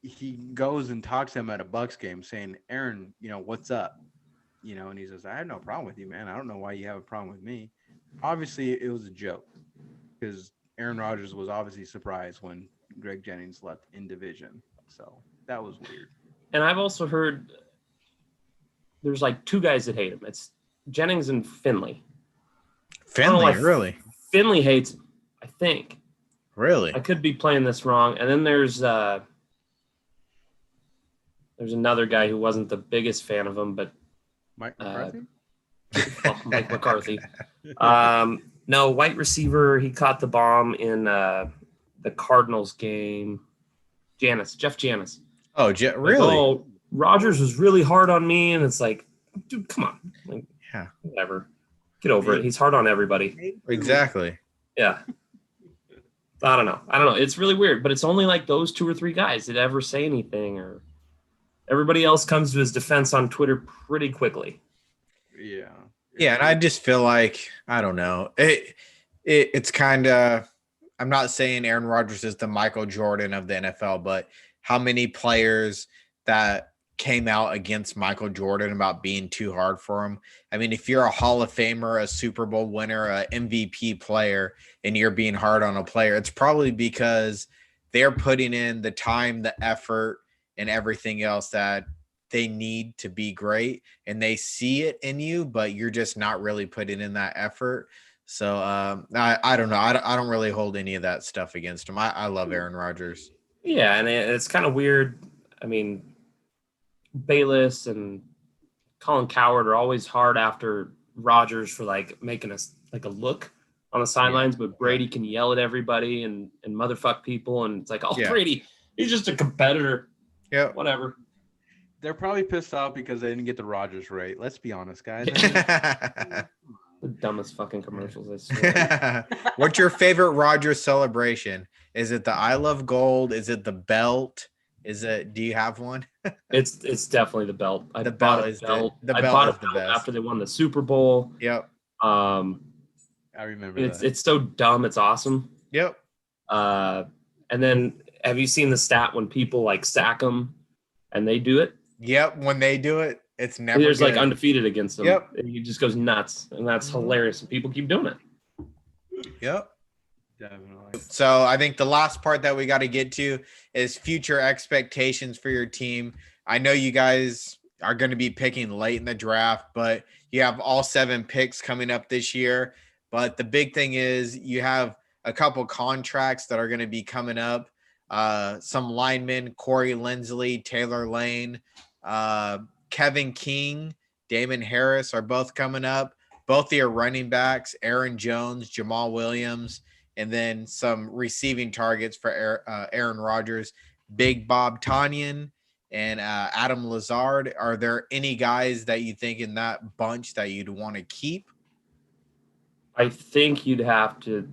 He goes and talks to him at a Bucks game saying, "Aaron, what's up?" And he says, "I have no problem with you, man. I don't know why you have a problem with me." Obviously, it was a joke because Aaron Rodgers was obviously surprised when Greg Jennings left in division. So that was weird. And I've also heard there's two guys that hate him. It's Jennings and Finley. Finley, really? Finley hates him, I think. Really? I could be playing this wrong. And then there's another guy who wasn't the biggest fan of him, but Mike McCarthy? Mike McCarthy. No, white receiver. He caught the bomb in the Cardinals game. Jeff Janis. Oh, really? Rodgers was really hard on me, and it's like, dude, come on. Whatever. Get over it. He's hard on everybody. Exactly. Yeah. I don't know. It's really weird, but it's only those two or three guys that ever say anything, or everybody else comes to his defense on Twitter pretty quickly. Yeah. Yeah, and I just feel like, I don't know. It's kind of, I'm not saying Aaron Rodgers is the Michael Jordan of the NFL, but how many players that came out against Michael Jordan about being too hard for him? I mean, if you're a Hall of Famer, a Super Bowl winner, a MVP player, and you're being hard on a player, it's probably because they're putting in the time, the effort, and everything else that they need to be great, and they see it in you, but you're just not really putting in that effort. So I don't know. I don't really hold any of that stuff against him. I love Aaron Rodgers. Yeah, and it's kind of weird. I mean, Bayless and Colin Coward are always hard after Rodgers for like making us like a look on the sidelines, but Brady can yell at everybody and motherfuck people, and it's like, oh, Brady, he's just a competitor. Yeah, whatever. They're probably pissed off because they didn't get the Rodgers rate. Let's be honest, guys. The dumbest fucking commercials, I swear. What's your favorite Rodgers celebration? Is it the I love gold? Is it the belt? Do you have one? It's definitely the belt. I bought a belt after they won the Super Bowl. Yep. I remember it's so dumb. It's awesome. Yep. And then have you seen the stat when people like sack them and they do it? Yep. When they do it, it's never. There's like undefeated against them. Yep. And he just goes nuts, and that's hilarious. And people keep doing it. Yep. Definitely. So I think the last part that we got to get to is future expectations for your team. I know you guys are going to be picking late in the draft, but you have all 7 picks coming up this year. But the big thing is you have a couple contracts that are going to be coming up. Some linemen, Corey Lindsley, Taylor Lane, Kevin King, Damon Harris are both coming up. Both your running backs, Aaron Jones, Jamal Williams, and then some receiving targets for Aaron Rodgers, Big Bob Tonyan, and Adam Lazard. Are there any guys that you think in that bunch that you'd want to keep? I think you'd have to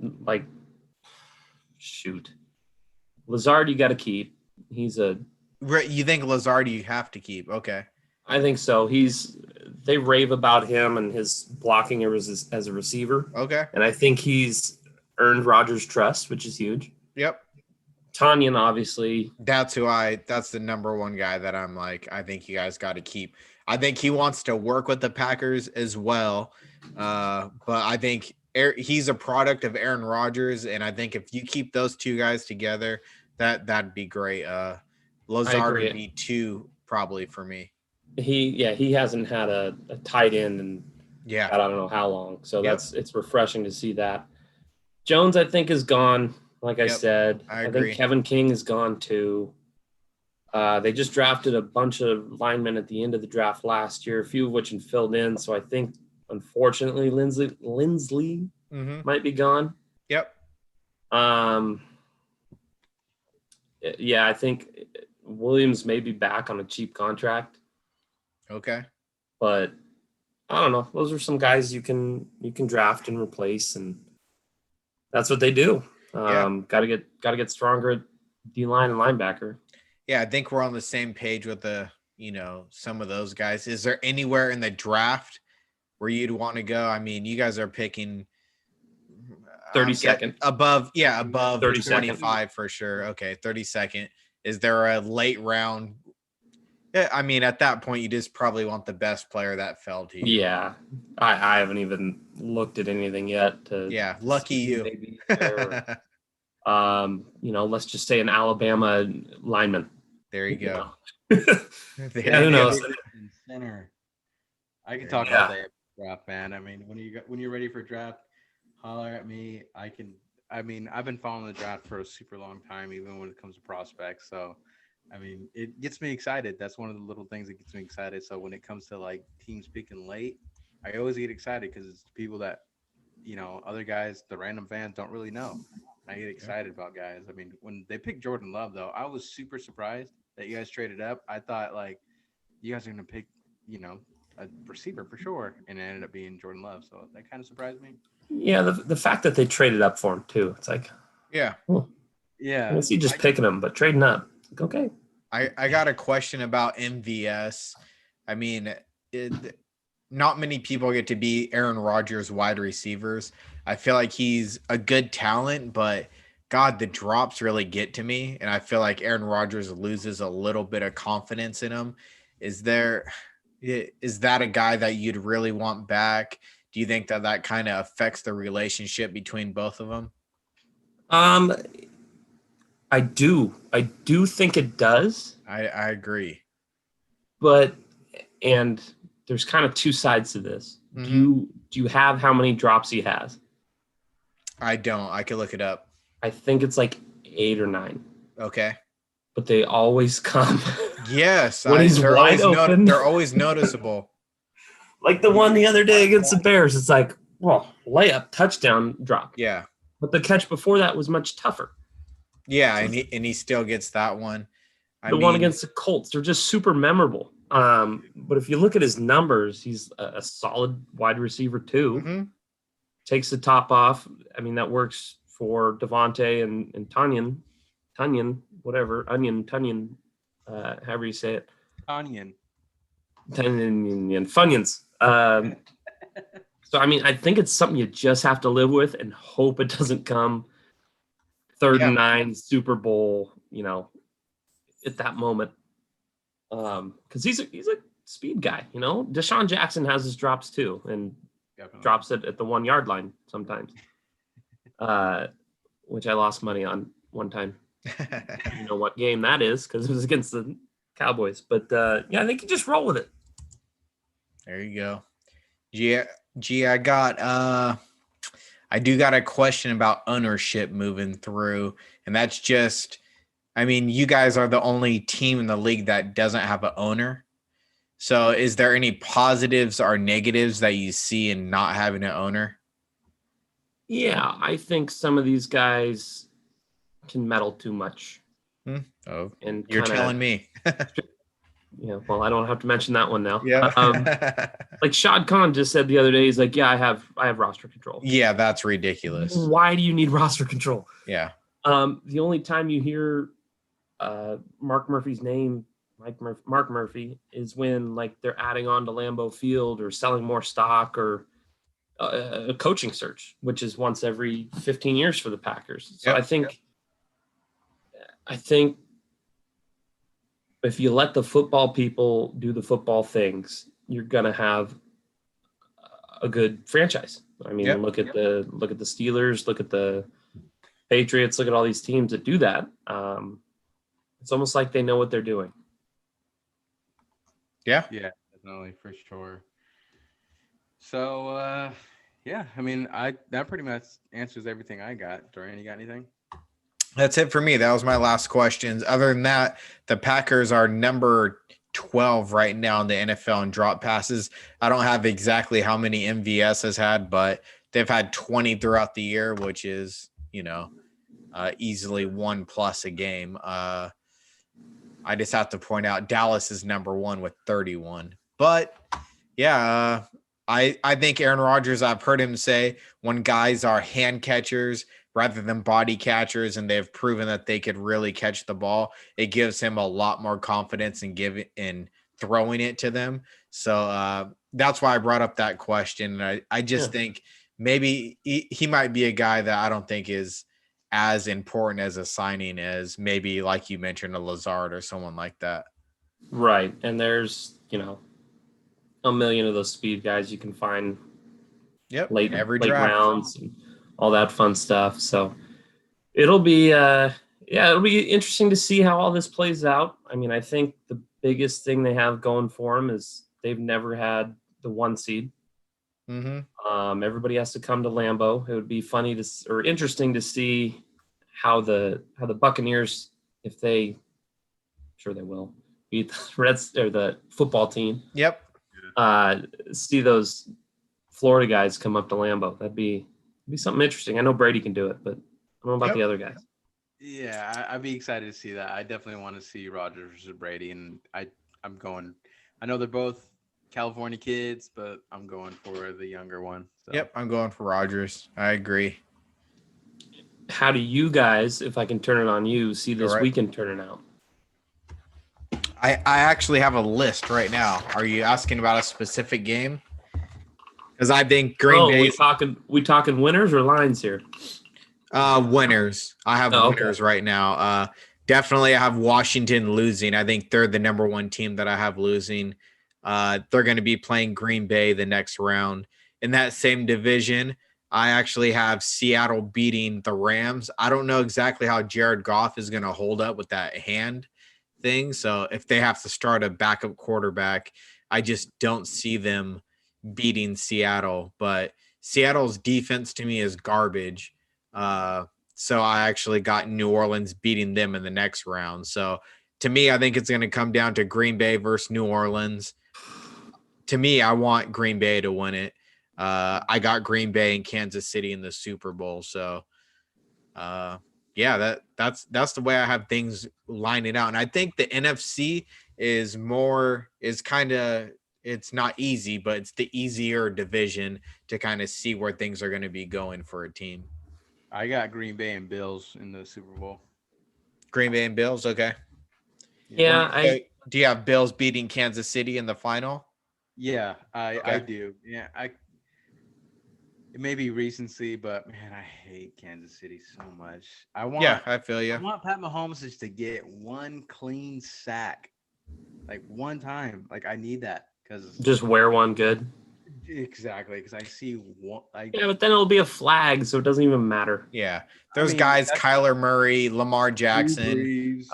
Lazard you got to keep. You think Lazard you have to keep? Okay. I think so. They rave about him and his blocking as a receiver. Okay. And I think he's earned Rodgers' trust, which is huge. Yep. Tanyan, obviously. That's the number one guy that I'm like, I think you guys got to keep. I think he wants to work with the Packers as well. But I think he's a product of Aaron Rodgers. And I think if you keep those two guys together, that'd be great. Lazard would be 2 probably for me. He hasn't had a tight end in I don't know how long. So it's refreshing to see that. Jones, I think, is gone. Like I said, I think Kevin King is gone too. They just drafted a bunch of linemen at the end of the draft last year, a few of which filled in. So I think, unfortunately, Lindsley might be gone. Yep. I think Williams may be back on a cheap contract. Okay. But I don't know. Those are some guys you can draft and replace, and that's what they do. Got to get stronger at D-line and linebacker. Yeah, I think we're on the same page with some of those guys. Is there anywhere in the draft where you'd want to go? I mean, you guys are picking 32nd. Above 32nd. 25 for sure. Okay, 32nd. Is there a late round? Yeah, I mean, at that point, you just probably want the best player that fell to you. Yeah, I haven't even looked at anything yet. Lucky you. Maybe let's just say an Alabama lineman. There you go. Who knows? Center. I can talk all day draft, man. I mean, when you're ready for draft, holler at me. I've been following the draft for a super long time, even when it comes to prospects. So, I mean, it gets me excited. That's one of the little things that gets me excited. So when it comes to like teams picking late, I always get excited because it's people that, other guys, the random fans don't really know. I get excited about guys. I mean, when they picked Jordan Love, though, I was super surprised that you guys traded up. I thought like you guys are going to pick, a receiver for sure. And it ended up being Jordan Love. So that kind of surprised me. Yeah. The fact that they traded up for him too. It's like, yeah. Yeah. I see just picking him, but trading up. Like, okay. I got a question about MVS. I mean, not many people get to be Aaron Rodgers wide receivers. I feel like he's a good talent, but God, the drops really get to me. And I feel like Aaron Rodgers loses a little bit of confidence in him. Is that a guy that you'd really want back? Do you think that kind of affects the relationship between both of them? I do think it does. I agree. But there's kind of 2 sides to this. Mm-hmm. Do you have how many drops he has? I don't. I could look it up. I think it's like 8 or 9. Okay. But they always come. Yes. When he's they're wide always open. they're always noticeable. Like the one the other day against the Bears. It's like, well, layup, touchdown, drop. Yeah. But the catch before that was much tougher. Yeah, and he still gets that one. The one against the Colts, they're just super memorable. But if you look at his numbers, he's a solid wide receiver too. Mm-hmm. Takes the top off. I mean, that works for Devontae and Tunyon, whatever, Tunyon, however you say it. Onion. Funyuns. So, I mean, I think it's something you just have to live with and hope it doesn't come 3rd and 9 Super Bowl, at that moment. Because he's a speed guy, Deshaun Jackson has his drops too, and drops it at the 1 yard line sometimes, which I lost money on one time. You know what game that is, because it was against the Cowboys. But I think you just roll with it. There you go. Gee, I do got a question about ownership moving through, and that's just, I mean, you guys are the only team in the league that doesn't have an owner. So is there any positives or negatives that you see in not having an owner? Yeah, I think some of these guys can meddle too much. Oh, and you're telling me. Yeah, well, I don't have to mention that one now. Yeah. Like Shad Khan just said the other day, he's like, yeah, I have roster control. Yeah, that's ridiculous. Why do you need roster control? Yeah. The only time you hear Mark Murphy's name, Mark Murphy, is when like they're adding on to Lambeau Field or selling more stock or a coaching search, which is once every 15 years for the Packers. So I think if you let the football people do the football things, you're gonna have a good franchise. I mean, look at the Steelers, look at the Patriots, look at all these teams that do that. It's almost like they know what they're doing. Yeah, definitely, for sure. So, I mean, that pretty much answers everything I got. Dorian, you got anything? That's it for me. That was my last questions. Other than that, the Packers are number 12 right now in the NFL in drop passes. I don't have exactly how many MVS has had, but they've had 20 throughout the year, which is, easily 1+ a game. I just have to point out Dallas is number 1 with 31. But I think Aaron Rodgers, I've heard him say when guys are hand catchers rather than body catchers, and they've proven that they could really catch the ball, it gives him a lot more confidence in throwing it to them. So that's why I brought up that question. And I just think maybe he might be a guy that I don't think is as important as a signing as maybe, like you mentioned, a Lazard or someone like that. Right. And there's, a million of those speed guys you can find late rounds and all that fun stuff. So it'll be interesting to see how all this plays out. I mean, I think the biggest thing they have going for them is they've never had the 1 seed. Mm-hmm. Everybody has to come to Lambeau. It would be interesting to see how the Buccaneers, if they, sure they will, beat the Reds or the football team. Yep. See those Florida guys come up to Lambeau. That'd be something interesting. I know Brady can do it, but I don't know about the other guys. Yeah, I'd be excited to see that. I definitely want to see Rodgers versus Brady, and I'm going. I know they're both California kids, but I'm going for the younger one. So. Yep, I'm going for Rodgers. I agree. How do you guys, if I can turn it on you, see this weekend turning out? I actually have a list right now. Are you asking about a specific game? Because I think Green Bay. We talking winners or lines here? Winners. I have winners right now. Definitely I have Washington losing. I think they're the number 1 team that I have losing. They're going to be playing Green Bay the next round. In that same division, I actually have Seattle beating the Rams. I don't know exactly how Jared Goff is going to hold up with that hand thing. So if they have to start a backup quarterback, I just don't see them beating Seattle. But Seattle's defense to me is garbage. So I actually got New Orleans beating them in the next round. So to me, I think it's going to come down to Green Bay versus New Orleans. To me, I want Green Bay to win it. I got Green Bay and Kansas City in the Super Bowl. So yeah, that's the way I have things lining out. And I think the NFC is kind of, it's not easy, but it's the easier division to kind of see where things are going to be going for a team. I got Green Bay and Bills in the Super Bowl. Green Bay and Bills, okay. Yeah, Do you have Bills beating Kansas City in the final? Yeah, I Okay. do. Yeah, it may be recency, but man, I hate Kansas City so much. I feel you. I want Pat Mahomes just to get one clean sack, like one time. Like I need that because just wear one good. exactly because I see one like Yeah, but then it'll be a flag, so it doesn't even matter. Yeah. Those mean, guys, that's- Kyler Murray, Lamar Jackson, Brees.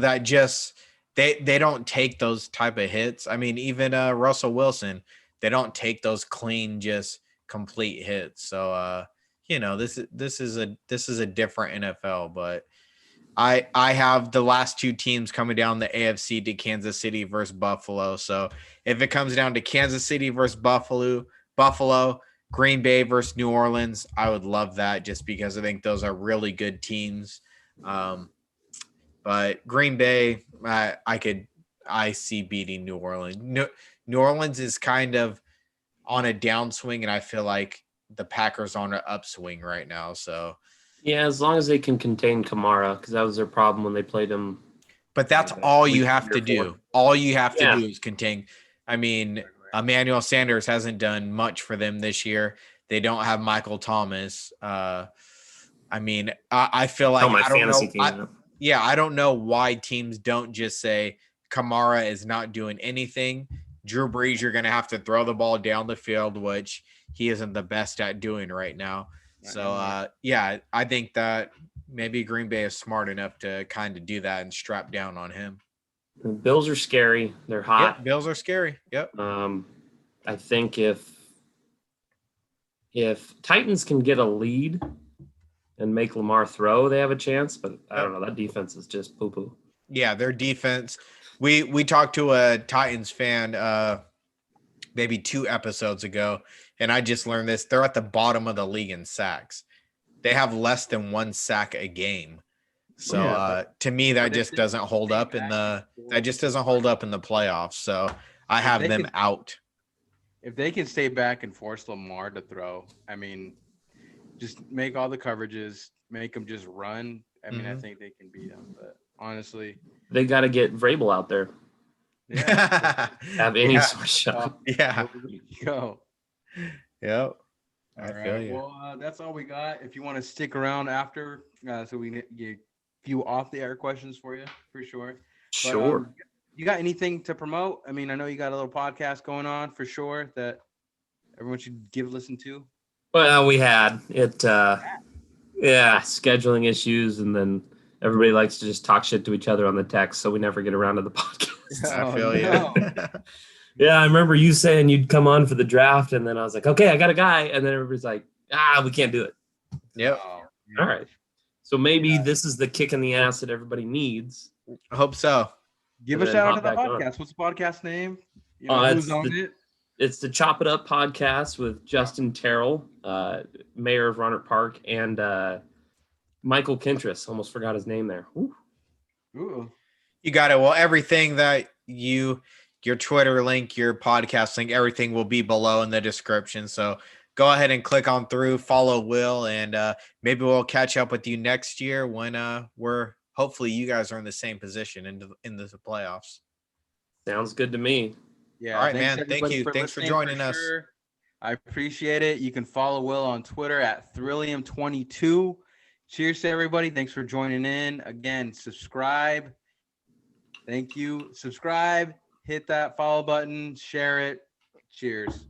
that just they don't take those type of hits. I mean, even Russell Wilson, they don't take those clean, just complete hits. So this is a different NFL, but I have the last two teams coming down the AFC to Kansas City versus Buffalo. So if it comes down to Kansas City versus Buffalo, Green Bay versus New Orleans, I would love that just because I think those are really good teams. But Green Bay, I see beating New Orleans. New Orleans is kind of on a downswing, and I feel like the Packers are on an upswing right now. So Yeah, as long as they can contain Kamara, because that was their problem when they played him. but that's all you week have to 3 or do. 4. All you have to Yeah. do is contain. I mean, Emmanuel Sanders hasn't done much for them this year. They don't have Michael Thomas. I mean, I feel like my I don't fantasy know. team. I don't know why teams don't just say Kamara is not doing anything. Drew Brees, you're going to have to throw the ball down the field, which he isn't the best at doing right now. So, I think that maybe Green Bay is smart enough to kind of do that and strap down on him. The Bills are scary. They're hot. Yep, Bills are scary. Yep. I think if Titans can get a lead and make Lamar throw, they have a chance. But I don't know. That defense is just poo-poo. Yeah, their defense. We talked to a Titans fan maybe 2 episodes ago, and I just learned this. They're at the bottom of the league in sacks. They have less than 1 sack a game. So to me, that just doesn't hold up in the playoffs. So I have them out. If they can stay back and force Lamar to throw, I mean, just make all the coverages, make them just run. I mean, I think they can beat them. But honestly, they got to get Vrabel out there. Yeah, have any sort of shot. Yeah. Go. Yep. All right. Well, that's all we got. If you want to stick around after, so we get a few off the air questions for you, for sure. Sure. You got anything to promote? I mean, I know you got a little podcast going on for sure that everyone should give a listen to. Well, we had it. Scheduling issues, and then everybody likes to just talk shit to each other on the text, so we never get around to the podcast. I feel you. Yeah, I remember you saying you'd come on for the draft, and then I was like, okay, I got a guy, and then everybody's like, we can't do it. Yep. All right. So maybe this is the kick in the ass that everybody needs. I hope so. Give a shout out to the podcast. What's the podcast name? Who's on it? It's the Chop It Up podcast with Justin Terrell, mayor of Rohnert Park, and Michael Kintris. Almost forgot his name there. Ooh. You got it. Well, everything that your Twitter link, your podcast link, everything will be below in the description. So go ahead and click on through, follow Will, and maybe we'll catch up with you next year when hopefully you guys are in the same position in the playoffs. Sounds good to me. Yeah. All right, man. Thank you. Thanks for joining us. Sure. I appreciate it. You can follow Will on Twitter at Thrillium22. Cheers to everybody. Thanks for joining in. Again, subscribe. Thank you. Subscribe. Hit that follow button. Share it. Cheers.